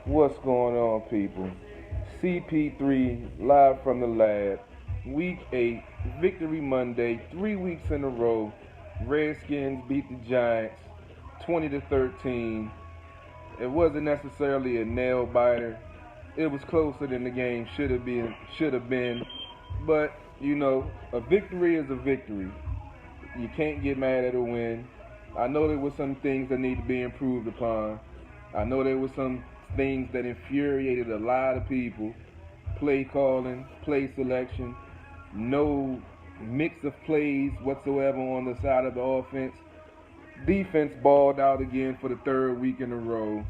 What's going on, people? CP3 live from the lab. Week 8, Victory Monday, 3 weeks in a row. Redskins beat the Giants 20-13. It wasn't necessarily a nail biter. It was closer than the game should have been. But a victory is a victory. You can't get mad at a win. I know there were some things that need to be improved upon. I know there were some things that infuriated a lot of people. Play calling, play selection, no mix of plays whatsoever on the side of the offense. Defense balled out again for the third week in a row.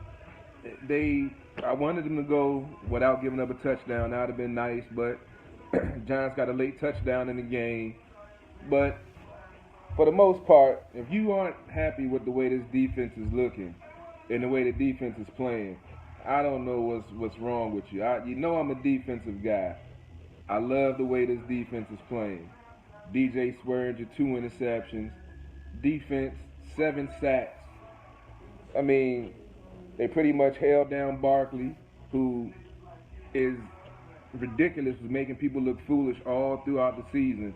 I wanted them to go without giving up a touchdown. That would have been nice, but Giants got a late touchdown in the game. But for the most part, if you aren't happy with the way this defense is looking and the way the defense is playing, I don't know what's wrong with you. I'm a defensive guy. I love the way this defense is playing. DJ Swearinger, 2 interceptions. Defense, 7 sacks. I mean, they pretty much held down Barkley, who is ridiculous, was making people look foolish all throughout the season.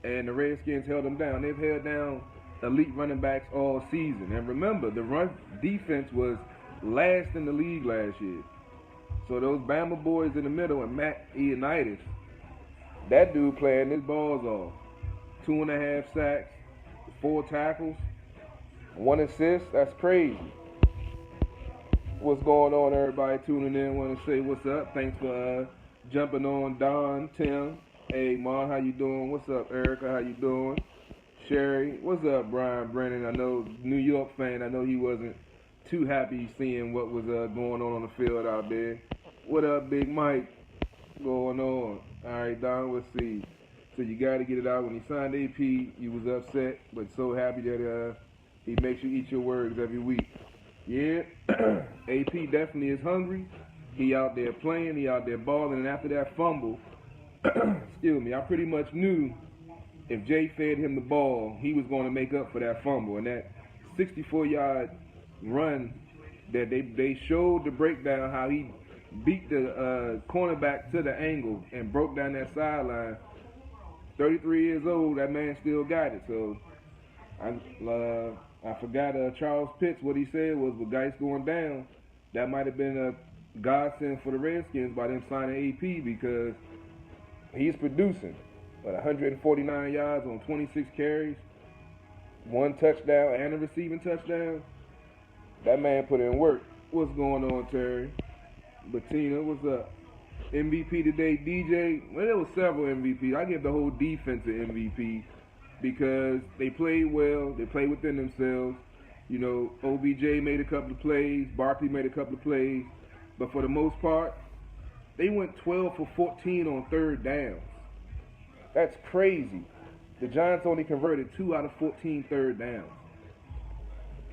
And the Redskins held them down. They've held down elite running backs all season. And remember, the run defense was last in the league last year. So those Bama boys in the middle and Matt Ioannidis, that dude playing his balls off. 2.5 sacks, 4 tackles, 1 assist. That's crazy. What's going on, everybody tuning in? Want to say what's up. Thanks for jumping on. Don, Tim, hey, Mon, how you doing? What's up, Erica? How you doing? Sherry, what's up, Brian Brennan? I know, New York fan, I know he wasn't too happy seeing what was going on the field out there. What up, Big Mike? Going on? All right, Don, let's see. So you got to get it out. When he signed AP, you was upset, but so happy that he makes you eat your words every week. Yeah, AP definitely is hungry. He out there playing, he out there balling, and after that fumble, excuse me, I pretty much knew if Jay fed him the ball, he was going to make up for that fumble. And that 64-yard run that they showed the breakdown, how he beat the cornerback to the angle and broke down that sideline. 33 years old, that man still got it. So I forgot Charles Pitts, what he said was with Geis going down, that might have been a godsend for the Redskins by them signing AP, because he's producing. 149 yards on 26 carries, 1 touchdown and a receiving touchdown. That man put in work. What's going on, Terry? Bettina, what's up? MVP today, DJ. Well, there was several MVPs. I give the whole defense an MVP because they played well. They played within themselves. OBJ made a couple of plays. Barkley made a couple of plays. But for the most part, they went 12 for 14 on third downs. That's crazy. The Giants only converted 2 out of 14 third downs.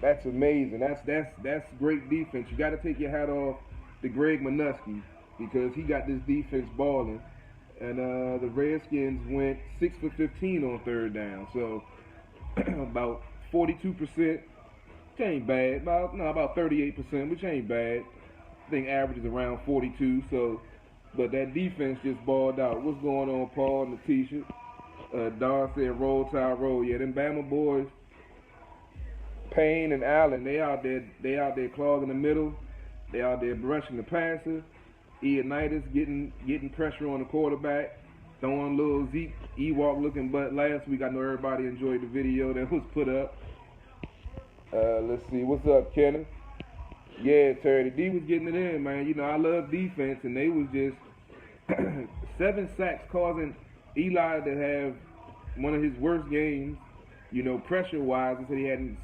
That's amazing. That's great defense. You got to take your hat off to Greg Minuski, because he got this defense balling. And the Redskins went 6 for 15 on third down. So about 42%, which ain't bad. About 38%, which ain't bad. I think average is around 42. So, but that defense just balled out. What's going on, Paul, in the t-shirt? Don said, roll, Tide, roll. Yeah, them Bama boys, Payne and Allen, they out there clogging the middle. They out there brushing the passer. Ioannidis getting pressure on the quarterback, throwing little Zeke Ewok looking butt last week. I know everybody enjoyed the video that was put up. Let's see, what's up, Kenneth? Yeah, Terry, the D was getting it in, man. I love defense, and they was just 7 sacks, causing Eli to have one of his worst games, pressure-wise. He said he hadn't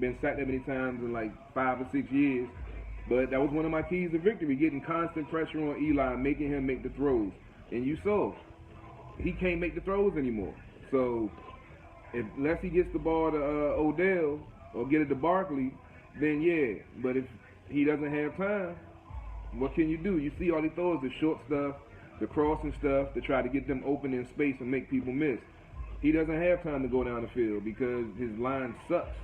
been sacked that many times in like 5 or 6 years. But that was one of my keys to victory, getting constant pressure on Eli, making him make the throws. And you saw, he can't make the throws anymore. So unless he gets the ball to Odell or get it to Barkley, then yeah. But if he doesn't have time, what can you do? You see all he throws, the short stuff, the crossing stuff, to try to get them open in space and make people miss. He doesn't have time to go down the field because his line sucks.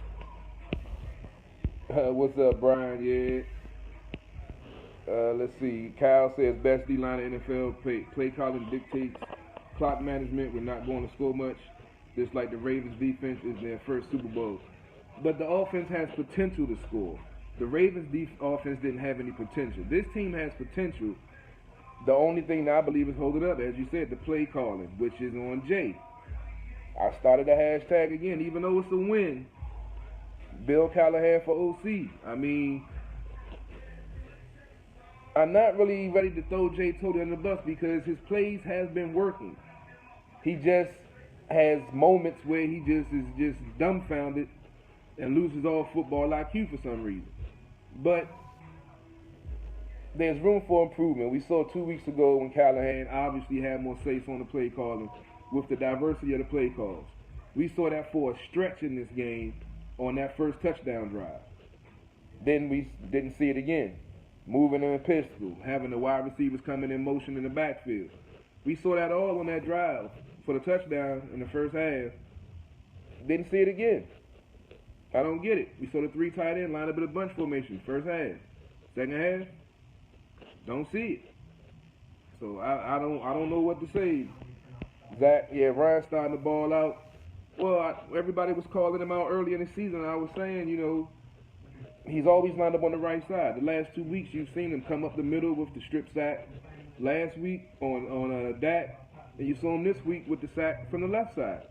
What's up, Brian? Yeah. Let's see. Kyle says best D-line in NFL. Play calling dictates clock management. We're not going to score much. Just like the Ravens defense is their first Super Bowl. But the offense has potential to score. The Ravens offense didn't have any potential. This team has potential. The only thing that I believe is holding up, as you said, the play calling, which is on Jay. I started a hashtag again, even though it's a win. Bill Callahan for OC. I mean, I'm not really ready to throw Jay totally under the bus because his plays has been working. He just has moments where he just is just dumbfounded and loses all football IQ for some reason. But there's room for improvement. We saw 2 weeks ago when Callahan obviously had more say on the play calling with the diversity of the play calls. We saw that for a stretch in this game on that first touchdown drive. Then we didn't see it again. Moving in a pistol, having the wide receivers coming in motion in the backfield. We saw that all on that drive for the touchdown in the first half. Didn't see it again. I don't get it. We saw the 3 tight end line up in a bunch formation first half. Second half, don't see it. So I don't know what to say. Zach, yeah, Ryan's starting the ball out. Well, everybody was calling him out early in the season. I was saying, you know, he's always lined up on the right side. The last 2 weeks, you've seen him come up the middle with the strip sack. Last week on Dak, and you saw him this week with the sack from the left side.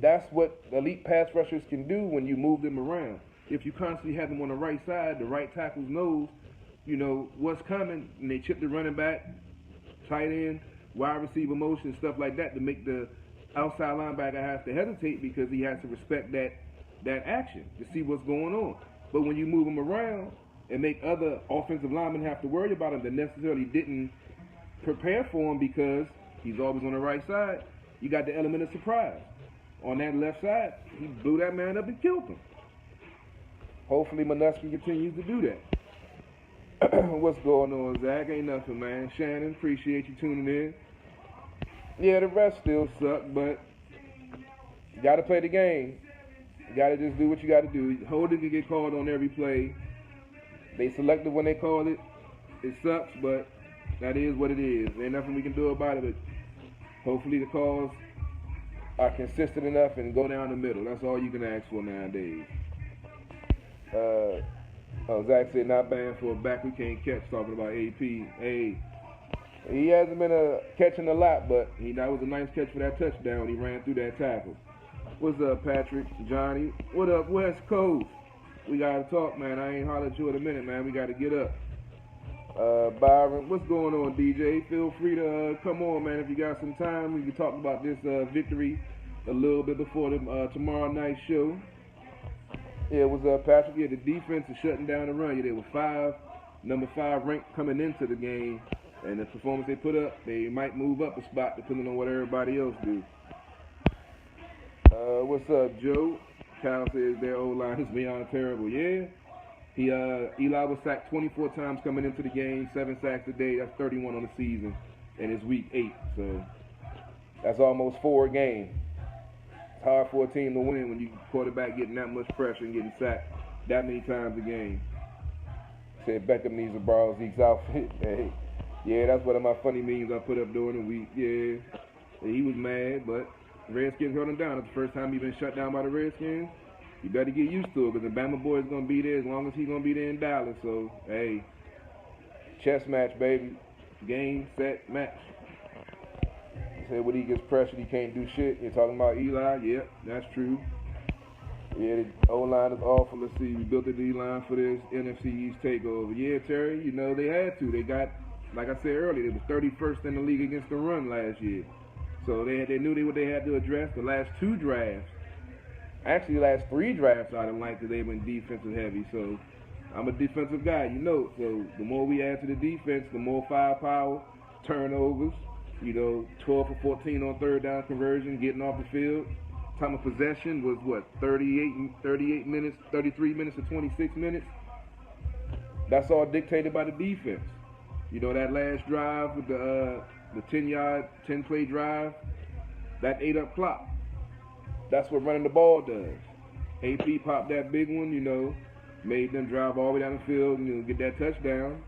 That's what elite pass rushers can do when you move them around. If you constantly have them on the right side, the right tackles knows, you know, what's coming, and they chip the running back, tight end, wide receiver motion, stuff like that to make the outside linebacker have to hesitate because he has to respect that action to see what's going on. But when you move him around and make other offensive linemen have to worry about him that necessarily didn't prepare for him because he's always on the right side, you got the element of surprise. On that left side, he blew that man up and killed him. Hopefully Manusky continues to do that. What's going on, Zach? Ain't nothing, man. Shannon, appreciate you tuning in. Yeah, the refs still suck, but you got to play the game. You got to just do what you got to do. Holding can get called on every play. They selected when they called it. It sucks, but that is what it is. Ain't nothing we can do about it, but hopefully the calls are consistent enough and go down the middle. That's all you can ask for nowadays. Zach said not bad for a back we can't catch, talking about AP. Hey, he hasn't been catching a lot, but that was a nice catch for that touchdown. He ran through that tackle. What's up, Patrick? Johnny? What up, West Coast? We got to talk, man. I ain't hollered at you in a minute, man. We got to get up. Byron, what's going on, DJ? Feel free to come on, man. If you got some time, we can talk about this victory a little bit before the tomorrow night show. Yeah, what's up, Patrick? Yeah, the defense is shutting down the run. Yeah, they were number 5 ranked coming into the game, and the performance they put up, they might move up a spot depending on what everybody else do. What's up, Joe? Kyle says their O-line is beyond terrible. Yeah. Eli was sacked 24 times coming into the game, 7 sacks a day. That's 31 on the season, and it's week 8. So that's almost 4 a game. It's hard for a team to win when you quarterback getting that much pressure and getting sacked that many times a game. Said Beckham needs to borrow Zeke's outfit. Hey, yeah, that's one of my funny memes I put up during the week. Yeah, he was mad, but Redskins held him down. It's the first time he's been shut down by the Redskins. You better get used to it because the Bama boy is going to be there as long as he's going to be there in Dallas. So, hey, chess match, baby. Game, set, match. Said when he gets pressured, he can't do shit. You're talking about Eli? Yep, that's true. Yeah, the O-line is awful. Let's see, we built the D-line for this NFC East takeover. Yeah, Terry, you know, they had to. They got, like I said earlier, they was 31st in the league against the run last year. So they knew what they had to address. The last 2 drafts, actually the last 3 drafts I didn't like because they went defensive heavy. So I'm a defensive guy, you know. So the more we add to the defense, the more firepower, turnovers, 12 for 14 on third down conversion, getting off the field. Time of possession was what, 38 minutes, 33 minutes to 26 minutes. That's all dictated by the defense. That last drive with the 10-yard, 10-play drive, that ate up clock. That's what running the ball does. AP popped that big one, made them drive all the way down the field, get that touchdown.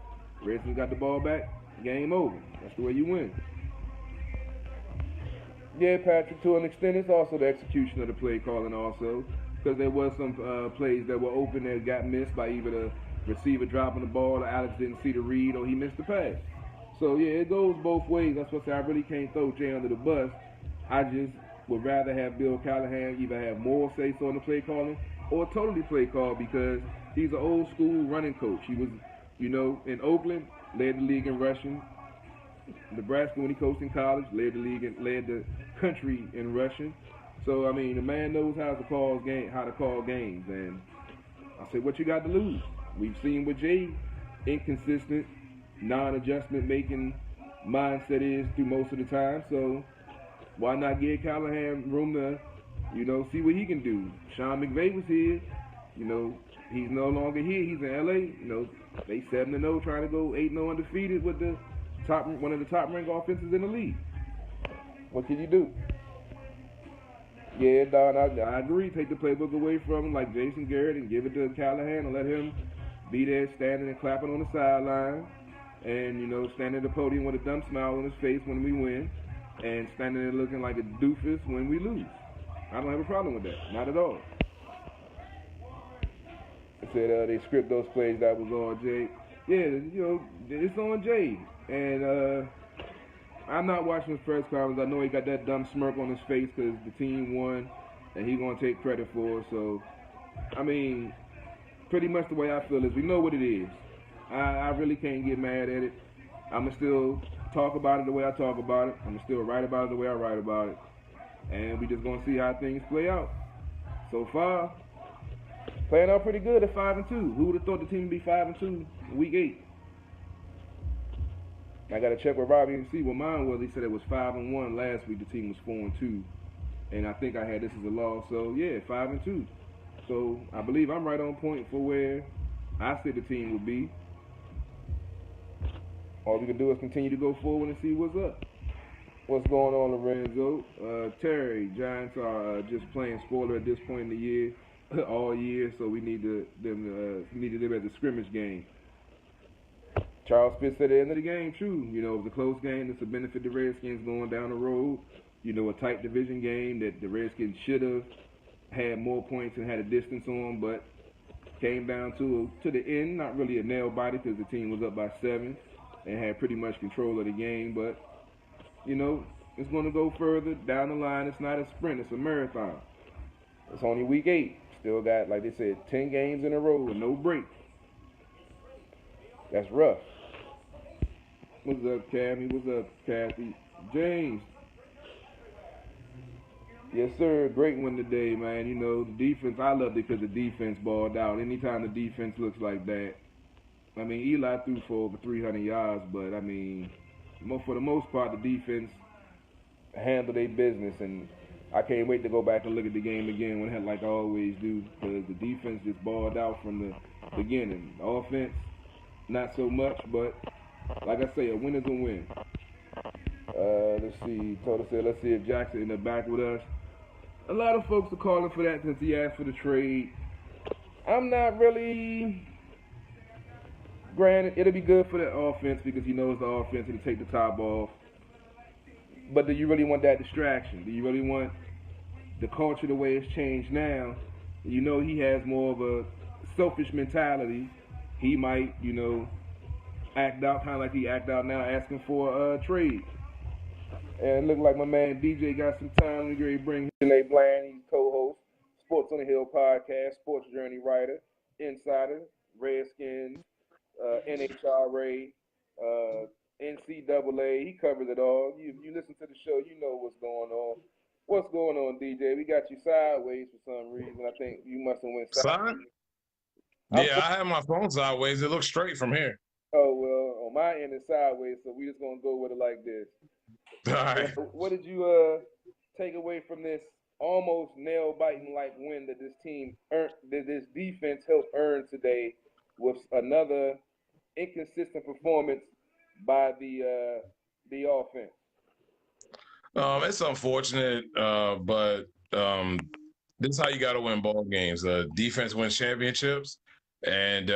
Redskins got the ball back, game over. That's the way you win. Yeah, Patrick, to an extent, it's also the execution of the play calling also, because there was some plays that were open that got missed by either the receiver dropping the ball, or Alex didn't see the read, or he missed the pass. So, yeah, it goes both ways. That's what I say. I really can't throw Jay under the bus. I just would rather have Bill Callahan either have more say-so in the play calling or totally play call, because he's an old-school running coach. He was, in Oakland, led the league in rushing. Nebraska, when he coached in college, led the league and led the country in rushing. So I mean, the man knows how to call games. And I say, what you got to lose? We've seen what Jay inconsistent, non-adjustment making mindset is through most of the time. So why not give Callahan room to, see what he can do? Sean McVay was here. He's no longer here. He's in LA. They 7-0, trying to go 8-0 undefeated with one of the top ranked offenses in the league. What can you do? Yeah, Don, I agree. Take the playbook away from him like Jason Garrett and give it to Callahan and let him be there standing and clapping on the sideline and, standing at the podium with a dumb smile on his face when we win and standing there looking like a doofus when we lose. I don't have a problem with that. Not at all. I said they script those plays that was on Jay. Yeah, it's on Jay. And I'm not watching his press conference. I know he got that dumb smirk on his face because the team won and he's going to take credit for it. So, I mean, pretty much the way I feel is we know what it is. I really can't get mad at it. I'm going to still talk about it the way I talk about it. I'm going to still write about it the way I write about it. And we just going to see how things play out. So far, playing out pretty good at 5-2. Who would have thought the team would be 5-2 week 8? I got to check with Robbie and see what mine was. He said it was 5-1 last week. The team was 4-2, and I think I had this as a loss. So yeah, 5-2. So I believe I'm right on point for where I said the team would be. All we can do is continue to go forward and see what's up. What's going on, Lorenzo? Terry, Giants are just playing spoiler at this point in the year, all year. So we needed them as a scrimmage game. Charles Pitts said at the end of the game, true. It was a close game. It's a benefit the Redskins going down the road. A tight division game that the Redskins should have had more points and had a distance on, but came down to the end. Not really a nail biter because the team was up by 7 and had pretty much control of the game. But, it's going to go further down the line. It's not a sprint. It's a marathon. It's only week 8. Still got, like they said, 10 games in a row with no break. That's rough. What's up, Cammy? What's up, Kathy? James. Yes, sir. Great one today, man. The defense, I loved it because the defense balled out. Anytime the defense looks like that. I mean, Eli threw for over 300 yards, but, I mean, for the most part, the defense handled their business. And I can't wait to go back and look at the game again like I always do, because the defense just balled out from the beginning. The offense, not so much, but like I say, a win is a win. Let's see. Toto said, let's see if Jackson in the back with us. A lot of folks are calling for that since he asked for the trade. I'm not really. Granted, it'll be good for the offense because he knows the offense and to take the top off. But do you really want that distraction? Do you really want the culture the way it's changed now? He has more of a selfish mentality. He might, act out kind of like he act out now, asking for a trade. And it looked like my man DJ got some time to bring Janae Bland. He's co-host, Sports on the Hill podcast, sports journey writer, insider, Redskins, NHRA, NCAA. He covers it all. You listen to the show, you know what's going on. What's going on, DJ? We got you sideways for some reason. I think you must have went sideways. Yeah, I have my phone sideways. It looks straight from here. Oh, well, on my end it's sideways, so we just going to go with it like this. All right. What did you take away from this almost nail-biting like win that this team earned, that this defense helped earn today with another inconsistent performance by the offense? It's unfortunate, but this is how you got to win ball games. Defense wins championships, and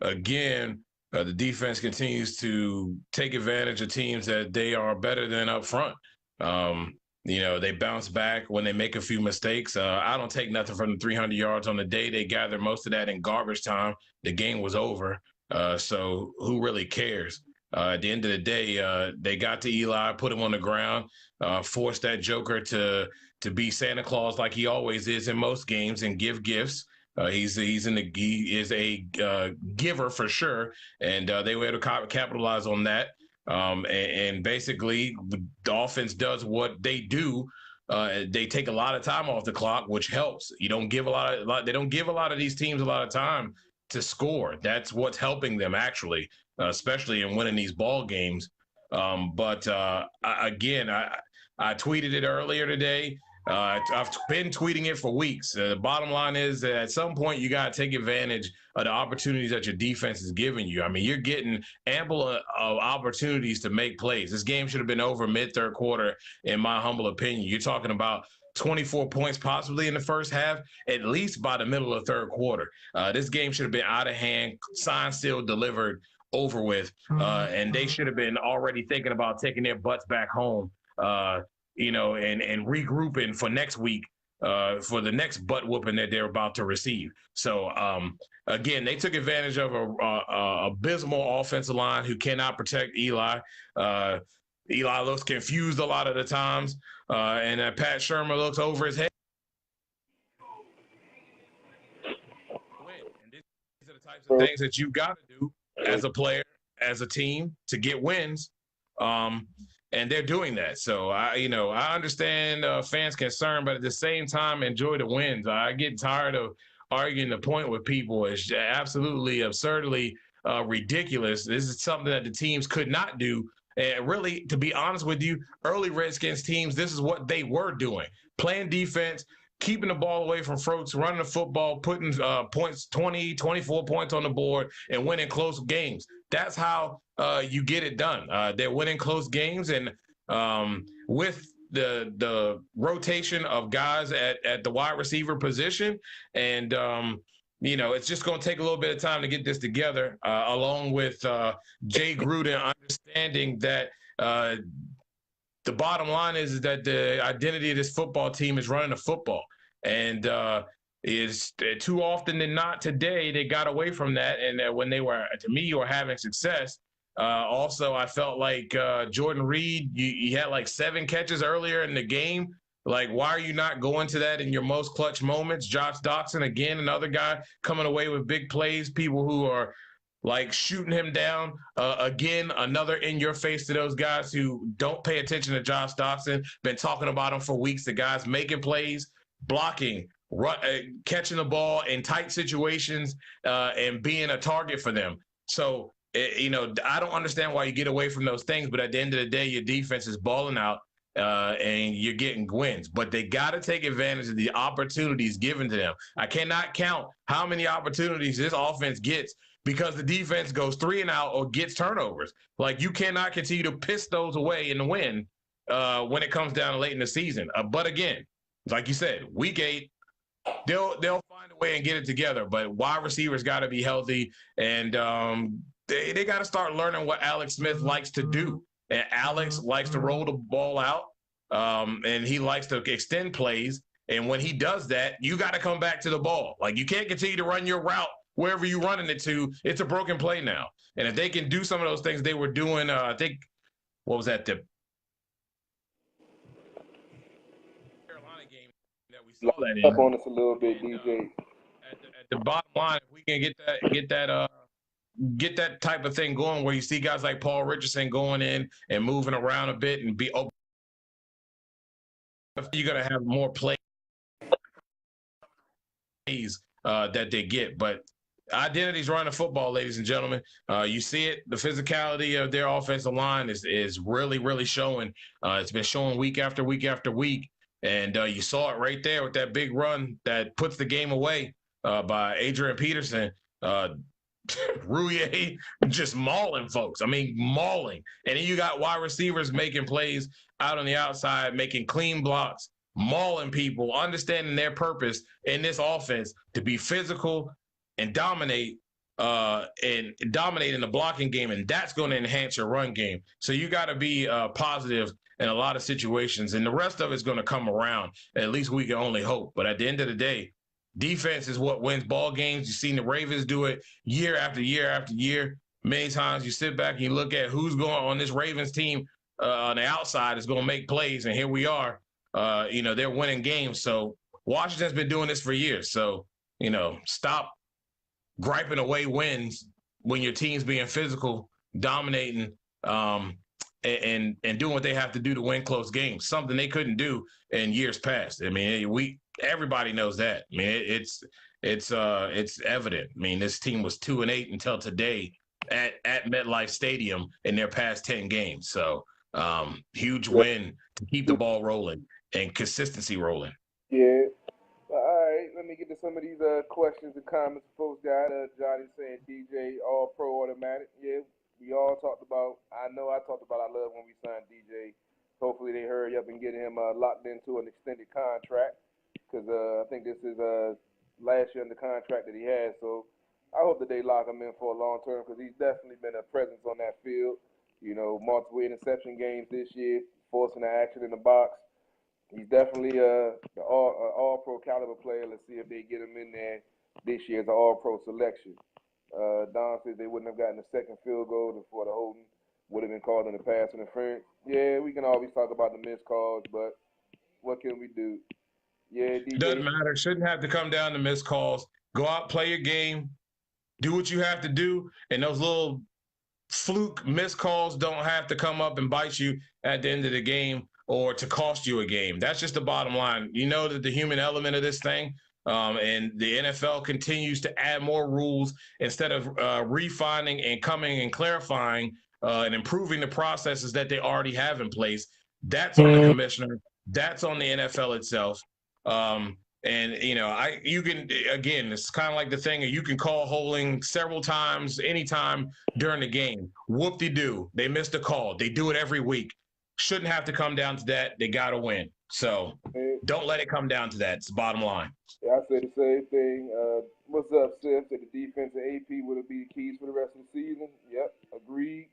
again, the defense continues to take advantage of teams that they are better than up front. They bounce back when they make a few mistakes. I don't take nothing from the 300 yards on the day. They gathered most of that in garbage time. The game was over. So who really cares? At the end of the day, they got to Eli, put him on the ground, forced that joker to be Santa Claus like he always is in most games and give gifts. He is a giver for sure, and they were able to capitalize on that. And basically, the offense does what they do. They take a lot of time off the clock, which helps. You don't give they don't give a lot of these teams a lot of time to score. That's what's helping them actually, especially in winning these ball games. But again, I tweeted it earlier today. I've been tweeting it for weeks. The bottom line is that at some point you got to take advantage of the opportunities that your defense is giving you. I mean, you're getting ample of opportunities to make plays. This game should have been over mid-third quarter, in my humble opinion. You're talking about 24 points possibly in the first half, at least by the middle of the third quarter. This game should have been out of hand, signed, sealed, delivered, over with, and they should have been already thinking about taking their butts back home. And regrouping for next week for the next butt whooping that they're about to receive. So, again, they took advantage of a abysmal offensive line who cannot protect Eli. Eli looks confused a lot of the times, and Pat Shermer looks over his head. And these are the types of things that you got to do as a player, as a team, to get wins. And they're doing that. So, I understand fans' concern, but at the same time, enjoy the wins. I get tired of arguing the point with people. It's absolutely absurdly ridiculous. This is something that the teams could not do. And really, to be honest with you, early Redskins teams, this is what they were doing. Playing defense, keeping the ball away from folks, running the football, putting points, 20, 24 points on the board, and winning close games. That's how you get it done. They're winning close games, and with the rotation of guys at the wide receiver position, and it's just going to take a little bit of time to get this together, along with Jay Gruden understanding that the bottom line is that the identity of this football team is running the football. And is too often than not today, they got away from that. And when they were, to me, you were having success. Also, I felt like Jordan Reed, you had like 7 catches earlier in the game. Like, why are you not going to that in your most clutch moments? Josh Doctson, again, another guy coming away with big plays, people who are like shooting him down. Again, another in your face to those guys who don't pay attention to Josh Doctson. Been talking about him for weeks. The guys making plays, blocking, catching the ball in tight situations, and being a target for them. So, I don't understand why you get away from those things, but at the end of the day, your defense is balling out. And you're getting wins, but they got to take advantage of the opportunities given to them. I cannot count how many opportunities this offense gets because the defense goes 3 and out or gets turnovers. Like, you cannot continue to piss those away in the win when it comes down late in the season. But again, like you said, week 8, they'll find a way and get it together. But wide receivers got to be healthy, and they got to start learning what Alex Smith likes to do. And Alex likes to roll the ball out, and he likes to extend plays. And when he does that, you got to come back to the ball. Like, you can't continue to run your route wherever you're running it to. It's a broken play now. And if they can do some of those things they were doing, I think, what was that, the Carolina game that we saw that in. Up on us a little bit, DJ. At the bottom line, if we can get that type of thing going where you see guys like Paul Richardson going in and moving around a bit and be open, you're going to have more plays that they get. But identity's running football, ladies and gentlemen. You see it. The physicality of their offensive line is really, really showing. It's been showing week after week after week. And you saw it right there with that big run that puts the game away by Adrian Peterson. Rouillet just mauling folks. I mean, mauling. And then you got wide receivers making plays out on the outside, making clean blocks, mauling people, understanding their purpose in this offense to be physical and dominate and dominate in the blocking game, and that's going to enhance your run game. So you got to be positive in a lot of situations, and the rest of it's going to come around. At least we can only hope. But at the end of the day, defense is what wins ball games. You've seen the Ravens do it year after year after year. Many times you sit back and you look at who's going on this Ravens team on the outside is going to make plays, and here we are. They're winning games. So Washington's been doing this for years. So, stop griping away wins when your team's being physical, dominating, and doing what they have to do to win close games, something they couldn't do in years past. I mean, everybody knows that. I mean, it's evident. I mean, this team was 2-8 until today at MetLife Stadium in their past 10 games. So huge win to keep the ball rolling and consistency rolling. Yeah. All right, let me get to some of these questions and comments folks got. Johnny saying DJ all pro automatic. Yeah, we all talked about. I know I talked about. I love when we signed DJ. Hopefully they hurry up and get him locked into an extended contract because I think this is last year in the contract that he has. So I hope that they lock him in for a long term because he's definitely been a presence on that field. Multiple interception games this year, forcing the action in the box. He's definitely the all-pro caliber player. Let's see if they get him in there this year as an all-pro selection. Don said they wouldn't have gotten a second field goal before the holding would have been called in the pass interference. Yeah, we can always talk about the missed calls, but what can we do? Yeah, DJ. Doesn't matter. Shouldn't have to come down to missed calls. Go out, play your game, do what you have to do, and those little fluke missed calls don't have to come up and bite you at the end of the game or to cost you a game. That's just the bottom line. You know that the human element of this thing, and the NFL continues to add more rules instead of refining and coming and clarifying and improving the processes that they already have in place. That's on the commissioner. That's on the NFL itself. You can, again, it's kind of like the thing, you can call holding several times, anytime during the game. Whoop-de-doo. They missed a call. They do it every week. Shouldn't have to come down to that. They got to win. So don't let it come down to that. It's the bottom line. Yeah, I said the same thing. What's up, Sif? Said the defense and AP would be the keys for the rest of the season. Yep, agreed.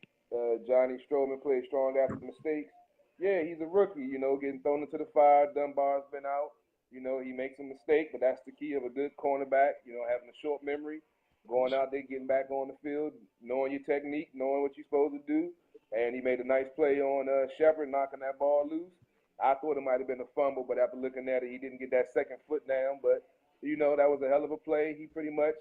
Johnny Strowman played strong after the mistakes. Yeah, he's a rookie, getting thrown into the fire. Dunbar's been out. He makes a mistake, but that's the key of a good cornerback, having a short memory, going out there, getting back on the field, knowing your technique, knowing what you're supposed to do. And he made a nice play on Shepard, knocking that ball loose. I thought it might have been a fumble, but after looking at it, he didn't get that second foot down. But, that was a hell of a play. He pretty much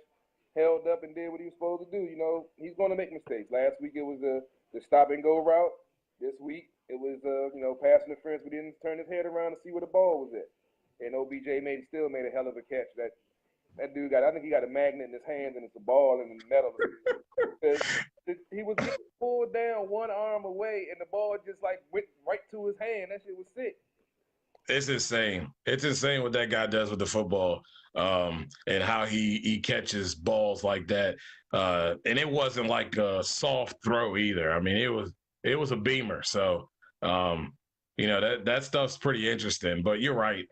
held up and did what he was supposed to do. He's going to make mistakes. Last week it was the stop-and-go route. This week it was, pass interference, but he didn't turn his head around to see where the ball was at. And OBJ still made a hell of a catch. That dude I think he got a magnet in his hands and it's a ball in the metal. He was getting pulled down one arm away and the ball just went right to his hand. That shit was sick. It's insane. It's insane what that guy does with the football, and how he catches balls like that. And it wasn't like a soft throw either. I mean, it was a beamer. So, that stuff's pretty interesting. But you're right.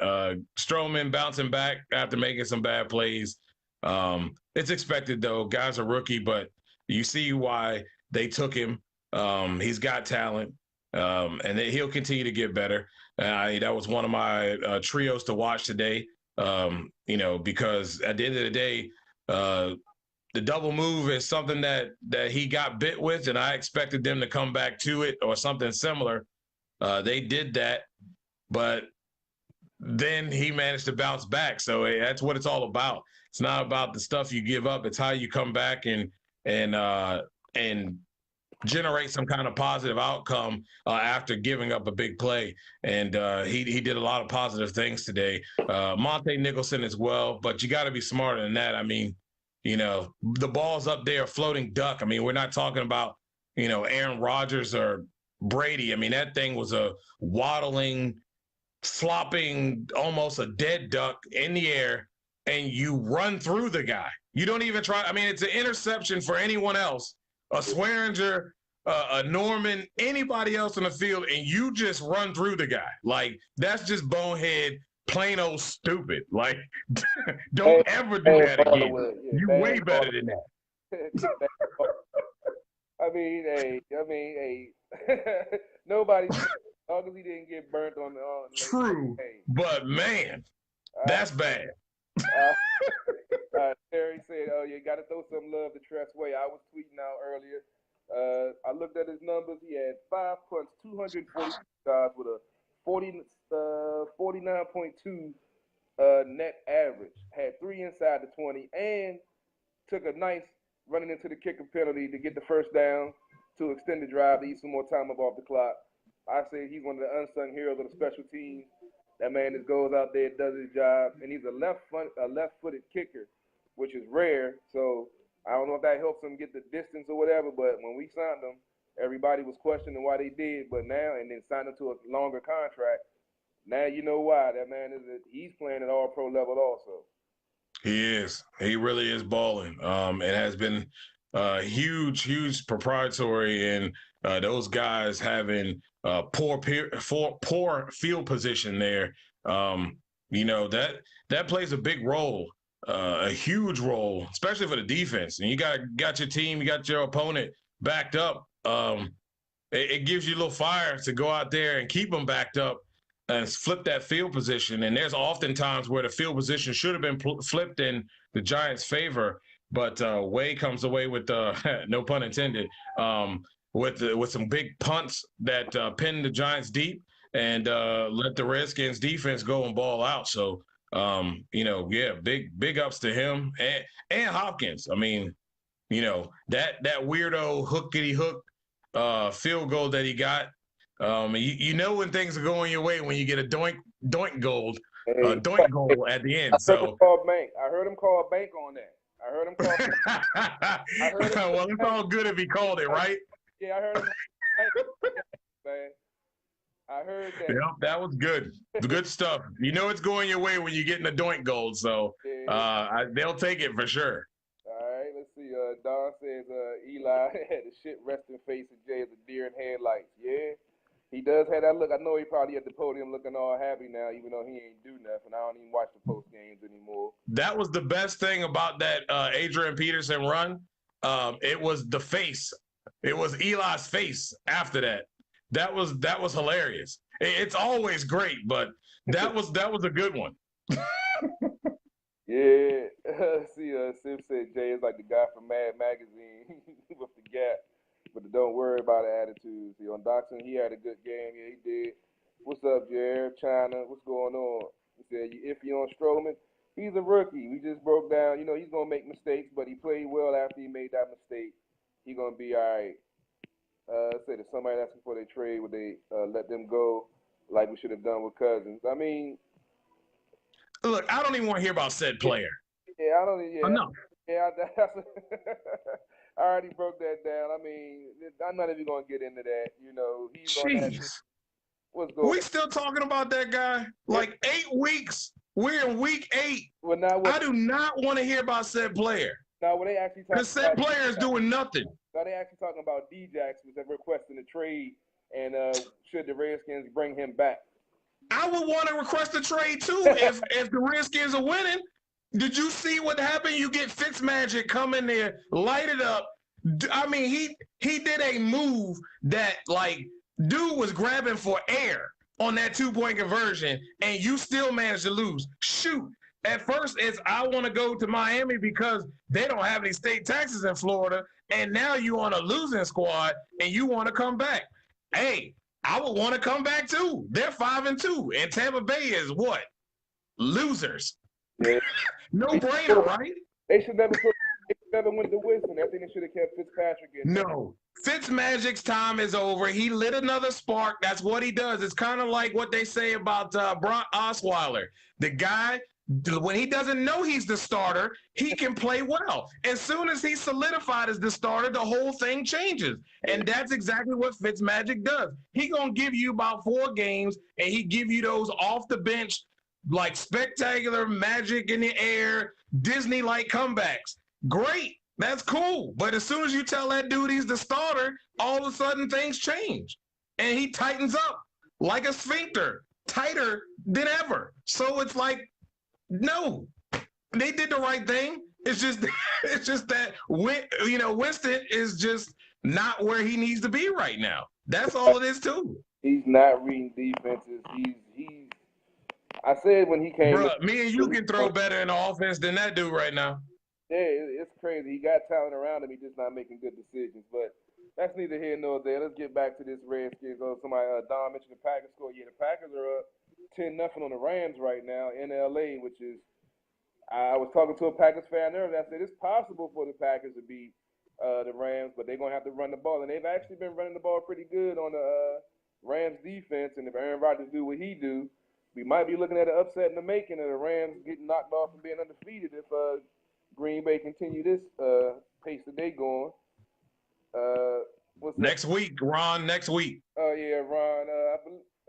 Strowman bouncing back after making some bad plays. It's expected, though. Guy's a rookie, but you see why they took him. He's got talent, and he'll continue to get better. That was one of my trios to watch today, because at the end of the day, the double move is something that he got bit with, and I expected them to come back to it or something similar. They did that, but then he managed to bounce back. So that's what it's all about. It's not about the stuff you give up. It's how you come back and generate some kind of positive outcome after giving up a big play. And he did a lot of positive things today. Monte Nicholson as well, but you got to be smarter than that. I mean, the ball's up there, floating duck. I mean, we're not talking about, Aaron Rodgers or Brady. I mean, that thing was a waddling, flopping, almost a dead duck in the air, and you run through the guy. You don't even try. I mean, it's an interception for anyone else, a Swearinger, a Norman, anybody else in the field, and you just run through the guy. Like, that's just bonehead, plain old stupid. Like, don't ever do that again. You're way better than that. Kick that ball. Hey. Nobody, as long as he didn't get burnt on the late True, game. but man, that's bad. Uh, Terry said, "Oh, you got to throw some love to Tressway." I was tweeting out earlier. I looked at his numbers. He had 5 punts, 240 yards with a 49.2 net average. Had 3 inside the 20, and took a nice running into the kicker penalty to get the first down to extend the drive to eat some more time up off the clock. I say he's one of the unsung heroes of the special teams. That man just goes out there, does his job, and he's a left-footed kicker, which is rare. So I don't know if that helps him get the distance or whatever. But when we signed him, everybody was questioning why they did. But now, and then signed him to a longer contract. Now you know why. That man he's playing at all pro level also. He is. He really is balling. It has been huge proprietary in those guys having poor field position there. That plays a big role, a huge role, especially for the defense. And you got your team, you got your opponent backed up. It gives you a little fire to go out there and keep them backed up and flip that field position. And there's often times where the field position should have been flipped in the Giants' favor, but Way comes away with no pun intended, with some big punts that pin the Giants deep and let the Redskins defense go and ball out. So big ups to him and Hopkins. I mean, that weirdo hookity hook field goal that he got. When things are going your way when you get a doink goal at the end. I heard him call bank on that. Well, it's all good if he called it, right? Yeah, I heard him. Man, I heard that. Yep, that was good. Good stuff. It's going your way when you're getting a doink goal, so they'll take it for sure. All right, let's see. Don says Eli had a shit resting face of Jay as a deer in headlights. Yeah. He does have that look. I know he probably at the podium looking all happy now, even though he ain't do nothing. I don't even watch the post games anymore. That was the best thing about that Adrian Peterson run. It was the face. It was Eli's face after that. That was hilarious. It's always great, but that was a good one. Yeah. See, Sim said Jay is like the guy from Mad Magazine with the gap. But don't worry about the attitude. See, on Doxson, he had a good game. Yeah, he did. What's up, Jared? China, what's going on? He said, you iffy on Strowman? He's a rookie. We just broke down. He's going to make mistakes, but he played well after he made that mistake. He's going to be all right. Said if somebody asking for their trade, would they let them go like we should have done with Cousins? I mean. Look, I don't even want to hear about said player. Yeah, I don't. Yeah, enough. Yeah, I already broke that down. I mean, I'm not even going to get into that. He's going to what's going on? We still talking about that guy? Like 8 weeks. We're in week 8. Well, now I do not want to hear about said player. Now, what they actually talking about? The said player is doing nothing. Now, they actually talking about Djax was requesting a trade, and should the Redskins bring him back? I would want to request a trade, too, if the Redskins are winning. Did you see what happened? You get Fitzmagic come in there, light it up. I mean, he did a move that, like, dude was grabbing for air on that 2-point conversion, and you still managed to lose. Shoot. At first, it's I want to go to Miami because they don't have any state taxes in Florida, and now you on a losing squad, and you want to come back. Hey, I would want to come back, too. They're 5-2, and Tampa Bay is what? Losers. Yeah. No brainer, right? They should never went to Wilson. I think they should have kept Fitzpatrick in. No. Fitzmagic's time is over. He lit another spark. That's what he does. It's kind of like what they say about Brock Osweiler. The guy, when he doesn't know he's the starter, he can play well. As soon as he's solidified as the starter, the whole thing changes. And that's exactly what Fitzmagic does. He going to give you about 4 games, and he give you those off the bench, like spectacular magic in the air, Disney-like comebacks. Great. That's cool. But as soon as you tell that dude he's the starter, all of a sudden things change. And he tightens up like a sphincter, tighter than ever. So it's like, no, they did the right thing. It's just it's just that Winston is just not where he needs to be right now. That's all it is too. He's not reading defenses. He's. I said when he came, Bruh, me and you can throw better in the offense than that dude right now. Yeah, it's crazy. He got talent around him. He's just not making good decisions. But that's neither here nor there. Let's get back to this Redskins. Somebody, Don mentioned the Packers score. Yeah, the Packers are up 10-0 on the Rams right now in LA, which is. I was talking to a Packers fan earlier. I said it's possible for the Packers to beat the Rams, but they're gonna have to run the ball, and they've actually been running the ball pretty good on the Rams defense. And if Aaron Rodgers do what he do, we might be looking at an upset in the making of the Rams getting knocked off and being undefeated if Green Bay continue this pace that they going. Next week, Ron. Next week. Oh yeah, Ron.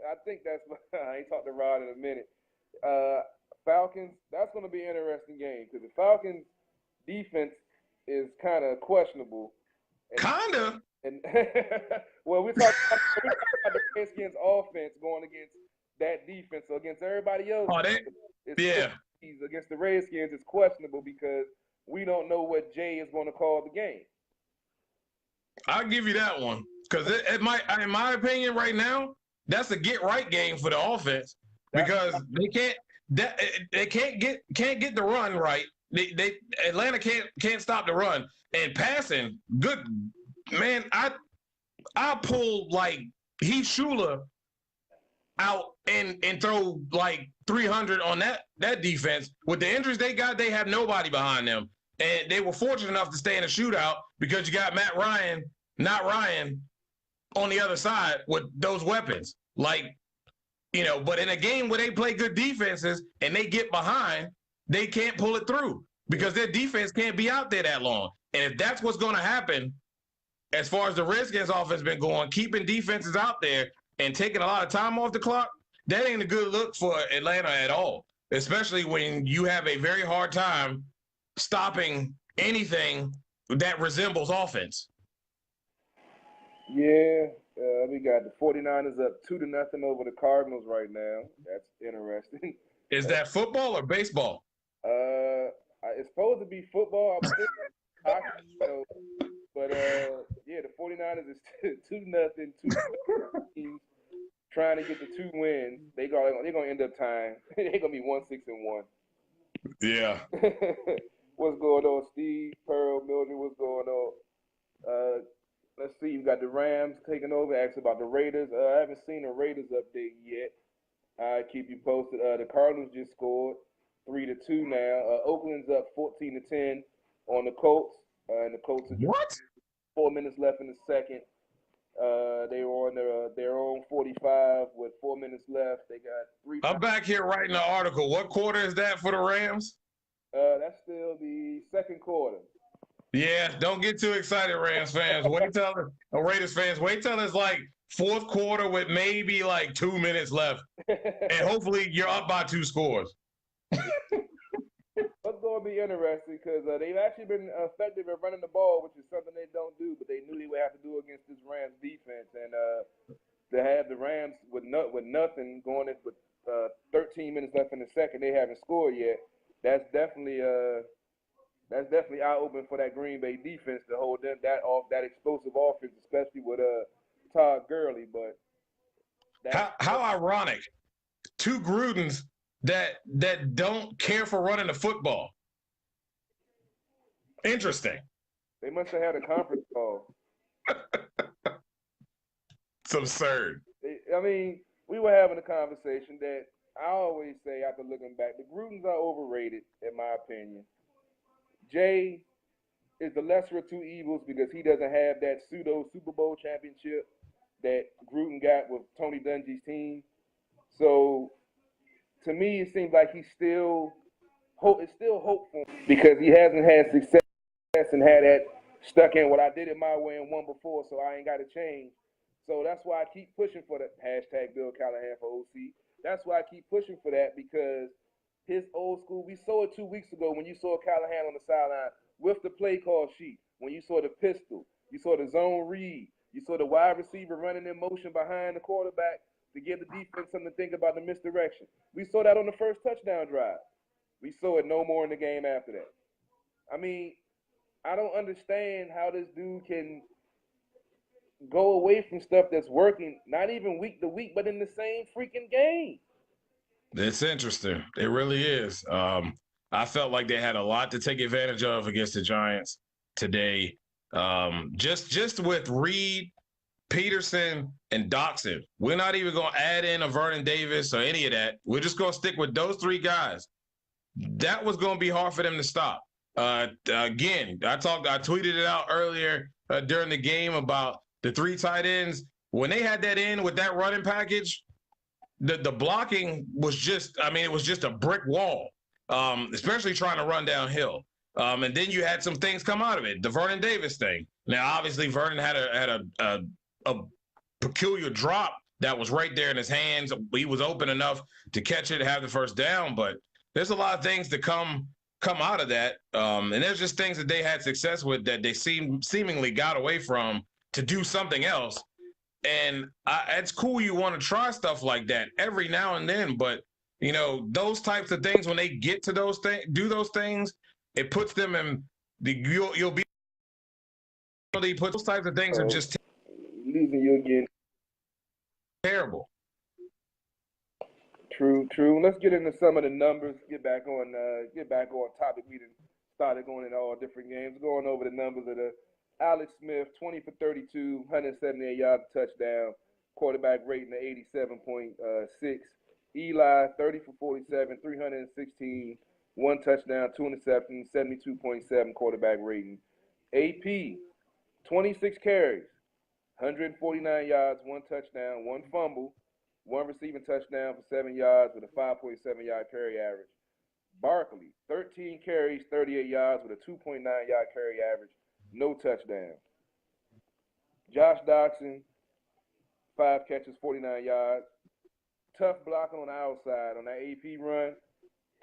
I think that's. I ain't talked to Ron in a minute. Falcons. That's going to be an interesting game because the Falcons' defense is kind of questionable. Kinda. And well, we're talking about the Redskins' offense going against that defense. So against everybody else, against the Redskins, it's questionable because we don't know what Jay is going to call the game. I'll give you that one because in my opinion, right now, that's a get right game for the offense because they can't get the run right. Atlanta can't stop the run and passing. Good man, I pull like Heath Schuler out and throw like 300 on that defense. With the injuries they got, they have nobody behind them. And they were fortunate enough to stay in a shootout because you got Matt Ryan, not Ryan, on the other side with those weapons. Like, but in a game where they play good defenses and they get behind, they can't pull it through because their defense can't be out there that long. And if that's what's going to happen, as far as the Redskins offense been going, keeping defenses out there and taking a lot of time off the clock, that ain't a good look for Atlanta at all, especially when you have a very hard time stopping anything that resembles offense. Yeah, we got the 49ers up 2-0 over the Cardinals right now. That's interesting. Is that football or baseball? It's supposed to be football. I'm thinking hockey, but the 49ers is 2-0. Two teams trying to get the 2 wins. They're gonna end up tying. They're gonna be 1-6-1. Yeah. What's going on, Steve, Pearl, Mildred? What's going on? Let's see. You got the Rams taking over. Asked about the Raiders. I haven't seen a Raiders update yet. I keep you posted. The Cardinals just scored 3-2 now. Oakland's up 14-10 on the Colts. And the Colts are what? 4 minutes left in the second. They were on their own 45 with 4 minutes left. They got 3. I'm back here writing the article. What quarter is that for the Rams? That's still the second quarter. Yeah, don't get too excited, Rams fans. Raiders fans, wait till it's like fourth quarter with maybe like 2 minutes left. And hopefully you're up by 2 scores. That's going to be interesting because they've actually been effective at running the ball, which is something they don't do, but they knew they would have to do against this Rams defense. And to have the Rams with nothing going in with 13 minutes left in the second, they haven't scored yet. That's definitely eye-opening for that Green Bay defense to hold them that explosive offense, especially with Todd Gurley. But how ironic, 2 Grudens that don't care for running the football. Interesting. They must have had a conference call. It's absurd. We were having a conversation that I always say after looking back, the Grudens are overrated, in my opinion. Jay is the lesser of 2 evils because he doesn't have that pseudo Super Bowl championship that Gruden got with Tony Dungy's team. So to me, it seems like it's still hopeful because he hasn't had success and had that stuck in what I did it my way and won before, so I ain't got to change. So that's why I keep pushing for that hashtag Bill Callahan for OC. That's why I keep pushing for that because his old school, we saw it 2 weeks ago when you saw Callahan on the sideline with the play call sheet, when you saw the pistol, you saw the zone read, you saw the wide receiver running in motion behind the quarterback to give the defense something to think about the misdirection. We saw that on the first touchdown drive. We saw it no more in the game after that. I mean, I don't understand how this dude can go away from stuff that's working, not even week to week, but in the same freaking game. It's interesting. It really is. I felt like they had a lot to take advantage of against the Giants today. Just with Reed, Peterson, and Doxson. We're not even going to add in a Vernon Davis or any of that. We're just going to stick with those three guys. That was going to be hard for them to stop. Again, I tweeted it out earlier during the game about the three tight ends. When they had that in with that running package, the blocking was just, I mean, it was just a brick wall, especially trying to run downhill. And then you had some things come out of it. The Vernon Davis thing. Now, obviously, Vernon had a peculiar drop that was right there in his hands. He was open enough to catch it, have the first down, but there's a lot of things that come out of that. And there's just things that they had success with that they seemingly got away from to do something else. And it's cool you want to try stuff like that every now and then, but you know, those types of things, when they get to those things, do those things, it puts them in you'll be put those types of things are just losing you again. Terrible. True. Let's get into some of the numbers. Get back on topic. We started going in all different games. Going over the numbers of the Alex Smith, 20 for 32, 178 yards, touchdown. Quarterback rating of 87.6. Eli, 30 for 47, 316, one touchdown, two interceptions, 72.7 quarterback rating. AP, 26 carries, 149 yards, one touchdown, one fumble, one receiving touchdown for 7 yards with a 5.7-yard carry average. Barkley, 13 carries, 38 yards with a 2.9-yard carry average, no touchdown. Josh Doxson, 5 catches, 49 yards. Tough blocking on the outside on that AP run,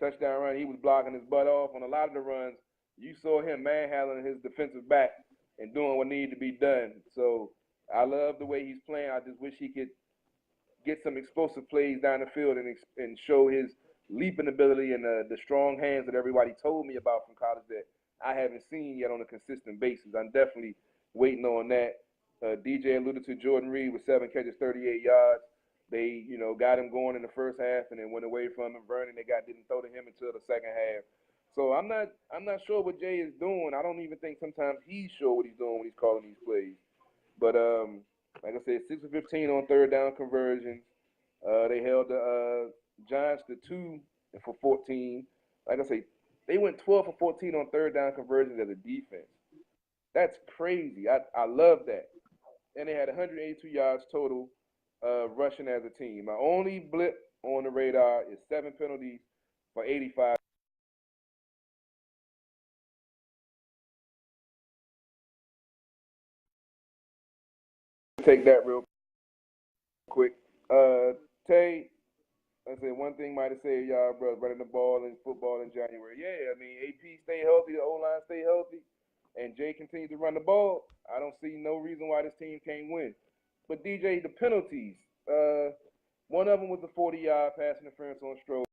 touchdown run. He was blocking his butt off. On a lot of the runs, you saw him manhandling his defensive back and doing what needed to be done. So I love the way he's playing. I just wish he could get some explosive plays down the field and show his leaping ability and the strong hands that everybody told me about from college that I haven't seen yet on a consistent basis. I'm definitely waiting on that. DJ alluded to Jordan Reed with 7 catches, 38 yards. They, got him going in the first half and then went away from him. Vernon, didn't throw to him until the second half. So I'm not sure what Jay is doing. I don't even think sometimes he's sure what he's doing when he's calling these plays. But like I said, 6 for 15 on third down conversions. They held the Giants to 2 for 14. Like I say, they went 12 for 14 on third down conversions as a defense. That's crazy. I love that. And they had 182 yards total rushing as a team. My only blip on the radar is 7 penalties for 85. Take that real quick. Tay, I said one thing might have saved y'all, bro, running the ball in football in January. Yeah, I mean, AP stay healthy, the O-line stay healthy, and Jay continues to run the ball. I don't see no reason why this team can't win. But DJ, the penalties, one of them was a 40-yard pass interference on Stroll.